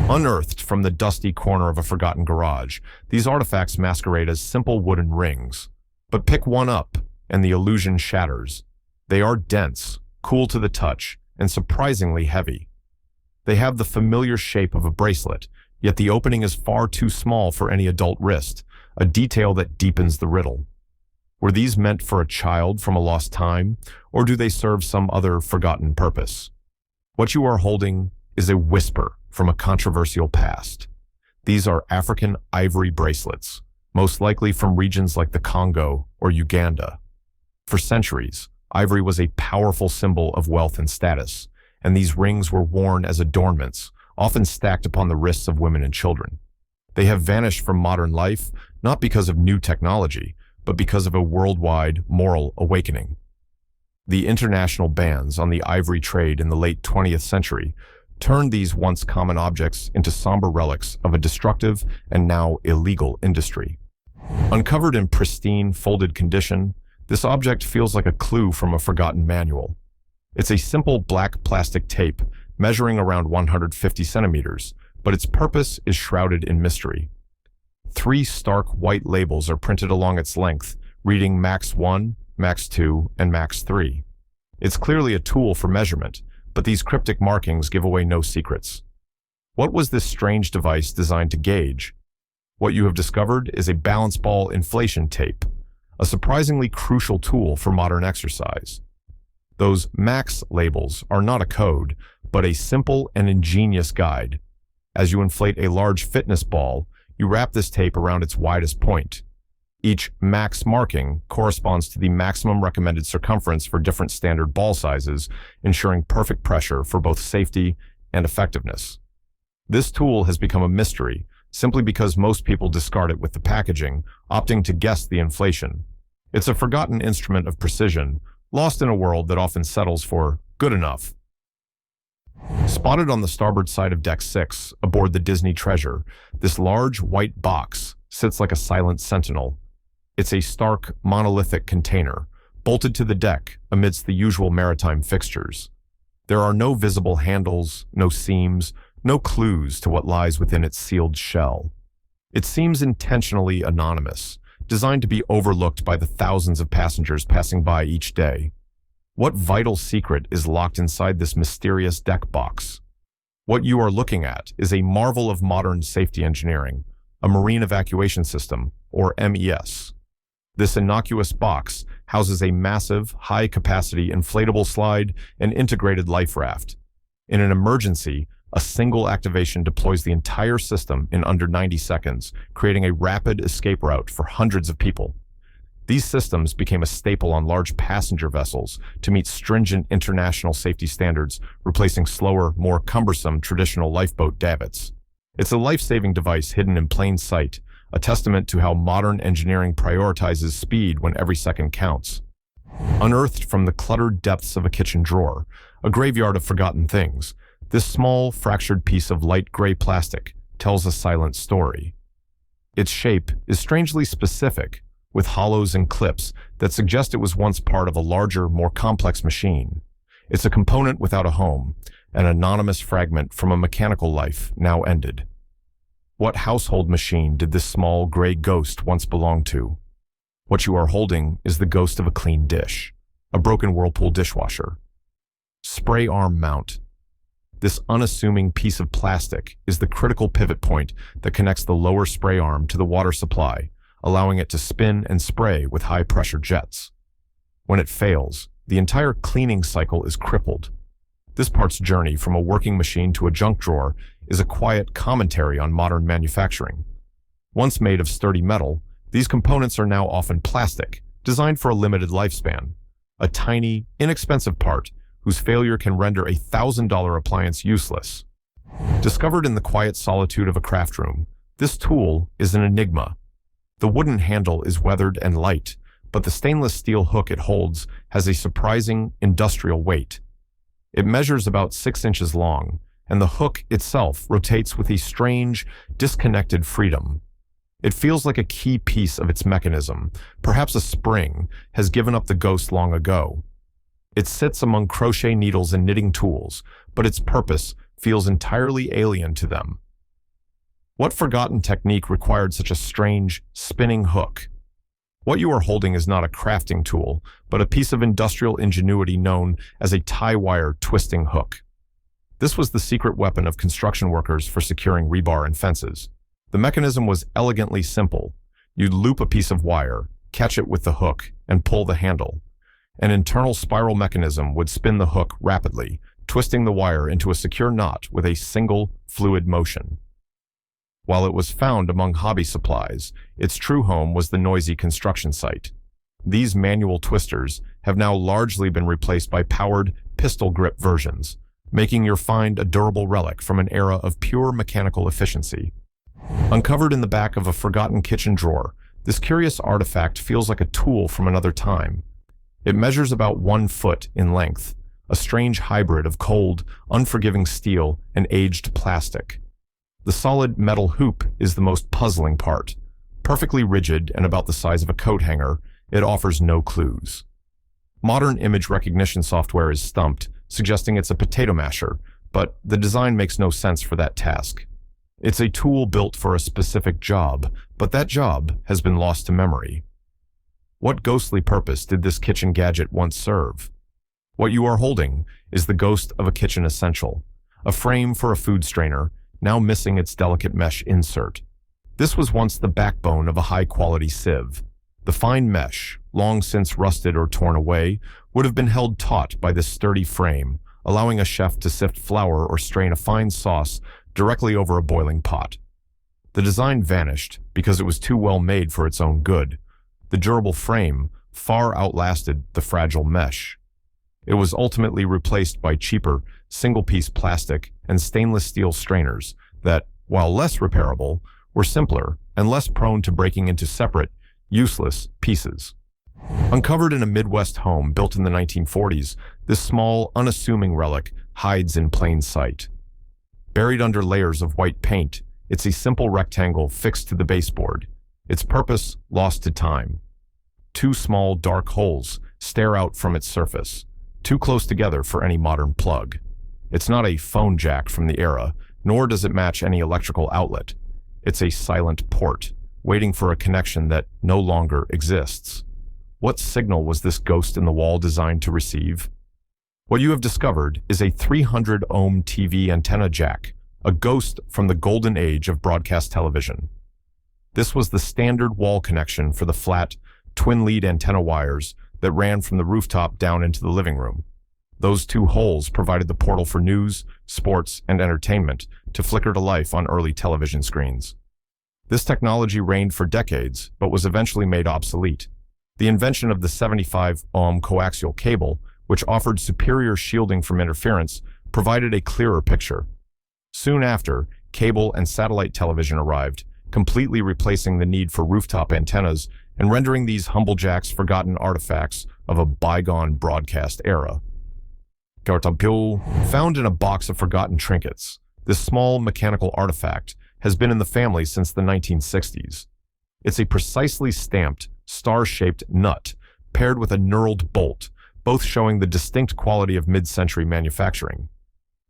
Unearthed from the dusty corner of a forgotten garage, these artifacts masquerade as simple wooden rings. But pick one up, and the illusion shatters. They are dense, cool to the touch, and surprisingly heavy. They have the familiar shape of a bracelet, yet the opening is far too small for any adult wrist, a detail that deepens the riddle. Were these meant for a child from a lost time, or do they serve some other forgotten purpose? What you are holding is a whisper from a controversial past. These are African ivory bracelets, most likely from regions like the Congo or Uganda. For centuries, ivory was a powerful symbol of wealth and status, and these rings were worn as adornments, often stacked upon the wrists of women and children. They have vanished from modern life, not because of new technology, but because of a worldwide moral awakening. The international bans on the ivory trade in the late 20th century turned these once common objects into somber relics of a destructive and now illegal industry. Uncovered in pristine, folded condition, this object feels like a clue from a forgotten manual. It's a simple black plastic tape measuring around 150 centimeters, but its purpose is shrouded in mystery. 3 stark white labels are printed along its length, reading Max 1, Max 2, and Max 3. It's clearly a tool for measurement, but these cryptic markings give away no secrets. What was this strange device designed to gauge? What you have discovered is a balance ball inflation tape, a surprisingly crucial tool for modern exercise. Those max labels are not a code, but a simple and ingenious guide. As you inflate a large fitness ball, you wrap this tape around its widest point. Each max marking corresponds to the maximum recommended circumference for different standard ball sizes, ensuring perfect pressure for both safety and effectiveness. This tool has become a mystery simply because most people discard it with the packaging, opting to guess the inflation. It's a forgotten instrument of precision, lost in a world that often settles for good enough. Spotted on the starboard side of Deck 6, aboard the Disney Treasure, this large white box sits like a silent sentinel. It's a stark, monolithic container, bolted to the deck amidst the usual maritime fixtures. There are no visible handles, no seams, no clues to what lies within its sealed shell. It seems intentionally anonymous, designed to be overlooked by the thousands of passengers passing by each day. What vital secret is locked inside this mysterious deck box? What you are looking at is a marvel of modern safety engineering, a marine evacuation system, or MES. This innocuous box houses a massive, high-capacity inflatable slide and integrated life raft. In an emergency, a single activation deploys the entire system in under 90 seconds, creating a rapid escape route for hundreds of people. These systems became a staple on large passenger vessels to meet stringent international safety standards, replacing slower, more cumbersome traditional lifeboat davits. It's a life-saving device hidden in plain sight, a testament to how modern engineering prioritizes speed when every second counts. Unearthed from the cluttered depths of a kitchen drawer, a graveyard of forgotten things, this small, fractured piece of light gray plastic tells a silent story. Its shape is strangely specific, with hollows and clips that suggest it was once part of a larger, more complex machine. It's a component without a home, an anonymous fragment from a mechanical life now ended. What household machine did this small gray ghost once belong to? What you are holding is the ghost of a clean dish, a broken Whirlpool dishwasher. Spray arm mount. This unassuming piece of plastic is the critical pivot point that connects the lower spray arm to the water supply, allowing it to spin and spray with high-pressure jets. When it fails, the entire cleaning cycle is crippled. This part's journey from a working machine to a junk drawer is a quiet commentary on modern manufacturing. Once made of sturdy metal, these components are now often plastic, designed for a limited lifespan. A tiny, inexpensive part whose failure can render a $1,000 appliance useless. Discovered in the quiet solitude of a craft room, this tool is an enigma. The wooden handle is weathered and light, but the stainless steel hook it holds has a surprising industrial weight. It measures about 6 inches long, and the hook itself rotates with a strange, disconnected freedom. It feels like a key piece of its mechanism, perhaps a spring, has given up the ghost long ago. It sits among crochet needles and knitting tools, but its purpose feels entirely alien to them. What forgotten technique required such a strange, spinning hook? What you are holding is not a crafting tool, but a piece of industrial ingenuity known as a tie-wire twisting hook. This was the secret weapon of construction workers for securing rebar and fences. The mechanism was elegantly simple. You'd loop a piece of wire, catch it with the hook, and pull the handle. An internal spiral mechanism would spin the hook rapidly, twisting the wire into a secure knot with a single, fluid motion. While it was found among hobby supplies, its true home was the noisy construction site. These manual twisters have now largely been replaced by powered, pistol grip versions, making your find a durable relic from an era of pure mechanical efficiency. Uncovered in the back of a forgotten kitchen drawer, this curious artifact feels like a tool from another time. It measures about 1 foot in length, a strange hybrid of cold, unforgiving steel and aged plastic. The solid metal hoop is the most puzzling part. Perfectly rigid and about the size of a coat hanger, it offers no clues. Modern image recognition software is stumped, suggesting it's a potato masher, but the design makes no sense for that task. It's a tool built for a specific job, but that job has been lost to memory. What ghostly purpose did this kitchen gadget once serve? What you are holding is the ghost of a kitchen essential, a frame for a food strainer, now missing its delicate mesh insert. This was once the backbone of a high-quality sieve. The fine mesh, long since rusted or torn away, would have been held taut by this sturdy frame, allowing a chef to sift flour or strain a fine sauce directly over a boiling pot. The design vanished because it was too well made for its own good. The durable frame far outlasted the fragile mesh. It was ultimately replaced by cheaper, single-piece plastic and stainless steel strainers that, while less repairable, were simpler and less prone to breaking into separate, useless pieces. Uncovered in a Midwest home built in the 1940s, this small, unassuming relic hides in plain sight. Buried under layers of white paint, it's a simple rectangle fixed to the baseboard, its purpose lost to time. Two small, dark holes stare out from its surface, too close together for any modern plug. It's not a phone jack from the era, nor does it match any electrical outlet. It's a silent port, waiting for a connection that no longer exists. What signal was this ghost in the wall designed to receive? What you have discovered is a 300-ohm TV antenna jack, a ghost from the golden age of broadcast television. This was the standard wall connection for the flat, twin-lead antenna wires that ran from the rooftop down into the living room. Those two holes provided the portal for news, sports, and entertainment to flicker to life on early television screens. This technology reigned for decades, but was eventually made obsolete. The invention of the 75-ohm coaxial cable, which offered superior shielding from interference, provided a clearer picture. Soon after, cable and satellite television arrived, completely replacing the need for rooftop antennas and rendering these humble jacks forgotten artifacts of a bygone broadcast era. Found in a box of forgotten trinkets, this small mechanical artifact has been in the family since the 1960s. It's a precisely stamped, star-shaped nut paired with a knurled bolt, both showing the distinct quality of mid-century manufacturing.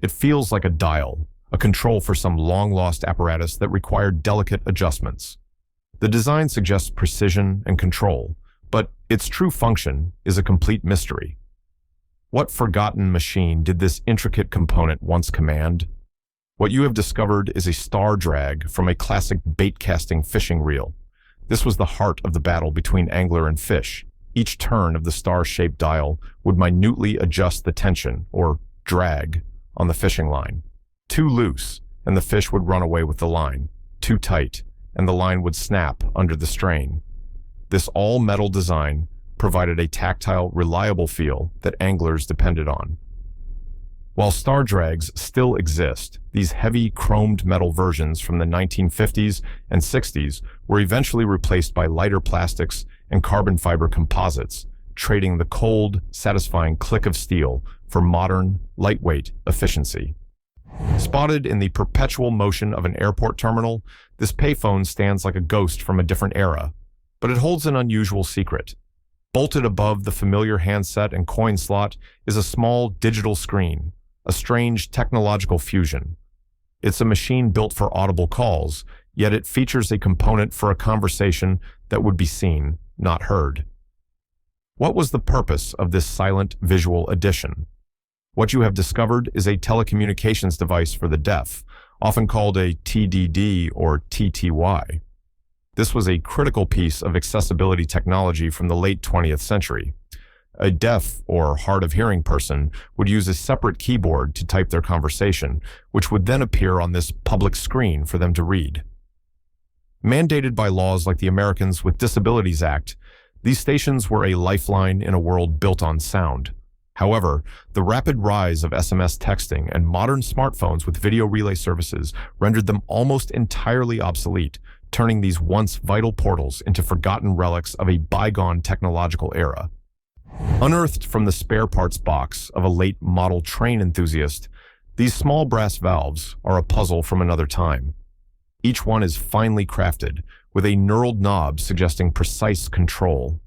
It feels like a dial, a control for some long-lost apparatus that required delicate adjustments. The design suggests precision and control, but its true function is a complete mystery. What forgotten machine did this intricate component once command? What you have discovered is a star drag from a classic bait-casting fishing reel. This was the heart of the battle between angler and fish. Each turn of the star-shaped dial would minutely adjust the tension, or drag, on the fishing line. Too loose, and the fish would run away with the line. Too tight, and the line would snap under the strain. This all-metal design provided a tactile, reliable feel that anglers depended on. While star drags still exist, these heavy chromed metal versions from the 1950s and 60s were eventually replaced by lighter plastics and carbon fiber composites, trading the cold, satisfying click of steel for modern, lightweight efficiency. Spotted in the perpetual motion of an airport terminal, this payphone stands like a ghost from a different era, but it holds an unusual secret. Bolted above the familiar handset and coin slot is a small digital screen, a strange technological fusion. It's a machine built for audible calls, yet it features a component for a conversation that would be seen, not heard. What was the purpose of this silent visual addition? What you have discovered is a telecommunications device for the deaf, often called a TDD or TTY. This was a critical piece of accessibility technology from the late 20th century. A deaf or hard-of-hearing person would use a separate keyboard to type their conversation, which would then appear on this public screen for them to read. Mandated by laws like the Americans with Disabilities Act, these stations were a lifeline in a world built on sound. However, the rapid rise of SMS texting and modern smartphones with video relay services rendered them almost entirely obsolete, turning these once vital portals into forgotten relics of a bygone technological era. Unearthed from the spare parts box of a late model train enthusiast, these small brass valves are a puzzle from another time. Each one is finely crafted, with a knurled knob suggesting precise control.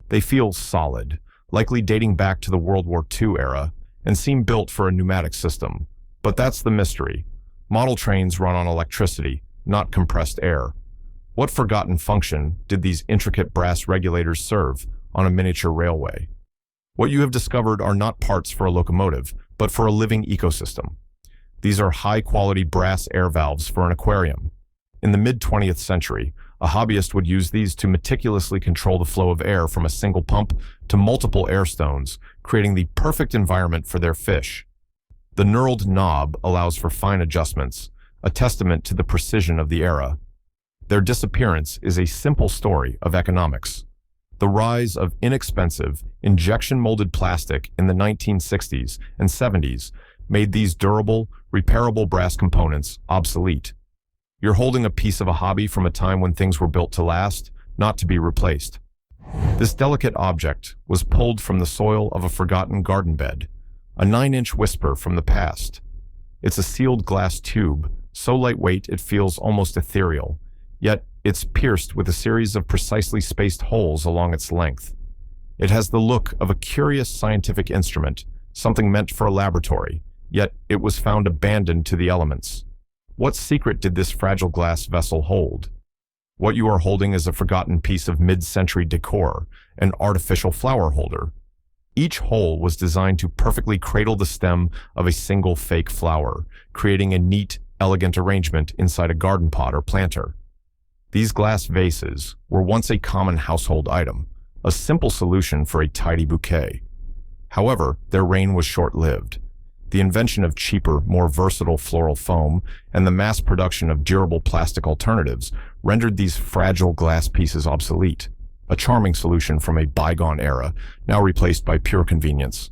They feel solid, likely dating back to the World War II era, and seem built for a pneumatic system. But that's the mystery. Model trains run on electricity, not compressed air. What forgotten function did these intricate brass regulators serve on a miniature railway? What you have discovered are not parts for a locomotive, but for a living ecosystem. These are high-quality brass air valves for an aquarium. In the mid-20th century, a hobbyist would use these to meticulously control the flow of air from a single pump to multiple air stones, creating the perfect environment for their fish. The knurled knob allows for fine adjustments, a testament to the precision of the era. Their disappearance is a simple story of economics. The rise of inexpensive, injection-molded plastic in the 1960s and 70s made these durable, repairable brass components obsolete. You're holding a piece of a hobby from a time when things were built to last, not to be replaced. This delicate object was pulled from the soil of a forgotten garden bed, a 9-inch whisper from the past. It's a sealed glass tube, so lightweight it feels almost ethereal, yet it's pierced with a series of precisely spaced holes along its length. It has the look of a curious scientific instrument, something meant for a laboratory, yet it was found abandoned to the elements. What secret did this fragile glass vessel hold? What you are holding is a forgotten piece of mid-century decor, an artificial flower holder. Each hole was designed to perfectly cradle the stem of a single fake flower, creating a neat, elegant arrangement inside a garden pot or planter. These glass vases were once a common household item, a simple solution for a tidy bouquet. However, their reign was short-lived. The invention of cheaper, more versatile floral foam and the mass production of durable plastic alternatives rendered these fragile glass pieces obsolete, a charming solution from a bygone era, now replaced by pure convenience.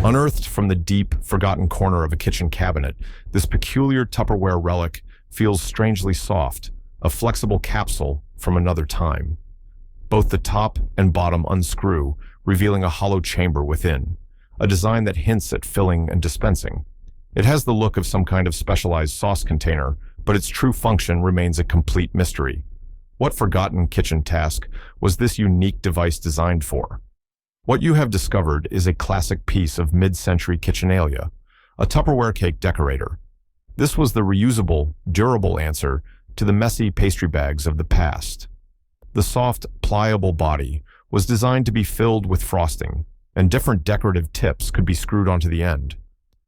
Unearthed from the deep, forgotten corner of a kitchen cabinet, this peculiar Tupperware relic feels strangely soft, a flexible capsule from another time. Both the top and bottom unscrew, revealing a hollow chamber within, a design that hints at filling and dispensing. It has the look of some kind of specialized sauce container, but its true function remains a complete mystery. What forgotten kitchen task was this unique device designed for? What you have discovered is a classic piece of mid-century kitchenalia, a Tupperware cake decorator. This was the reusable, durable answer to the messy pastry bags of the past. The soft, pliable body was designed to be filled with frosting, and different decorative tips could be screwed onto the end.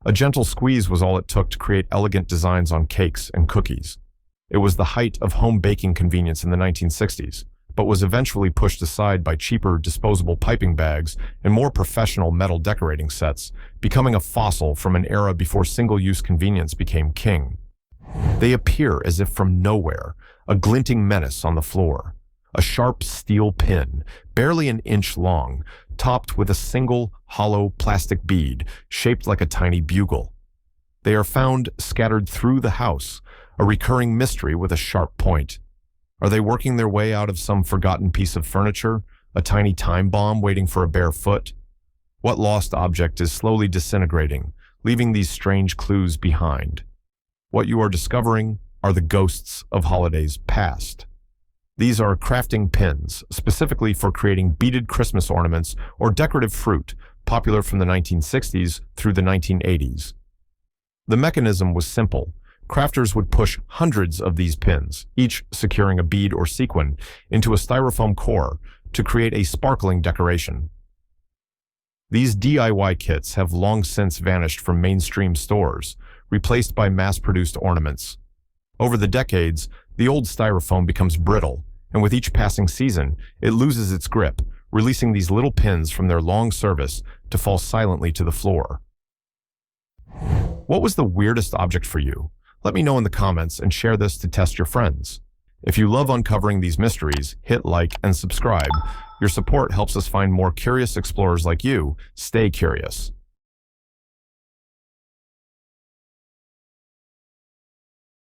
A gentle squeeze was all it took to create elegant designs on cakes and cookies. It was the height of home baking convenience in the 1960s, but was eventually pushed aside by cheaper disposable piping bags and more professional metal decorating sets, becoming a fossil from an era before single-use convenience became king. They appear as if from nowhere, a glinting menace on the floor. A sharp steel pin, barely an inch long, topped with a single, hollow plastic bead shaped like a tiny bugle. They are found scattered through the house, a recurring mystery with a sharp point. Are they working their way out of some forgotten piece of furniture, a tiny time bomb waiting for a bare foot? What lost object is slowly disintegrating, leaving these strange clues behind? What you are discovering are the ghosts of holidays past. These are crafting pins, specifically for creating beaded Christmas ornaments or decorative fruit, popular from the 1960s through the 1980s. The mechanism was simple. Crafters would push hundreds of these pins, each securing a bead or sequin, into a styrofoam core to create a sparkling decoration. These DIY kits have long since vanished from mainstream stores, replaced by mass-produced ornaments. Over the decades, the old styrofoam becomes brittle, and with each passing season, it loses its grip, releasing these little pins from their long service to fall silently to the floor. What was the weirdest object for you? Let me know in the comments and share this to test your friends. If you love uncovering these mysteries, hit like and subscribe. Your support helps us find more curious explorers like you. Stay curious.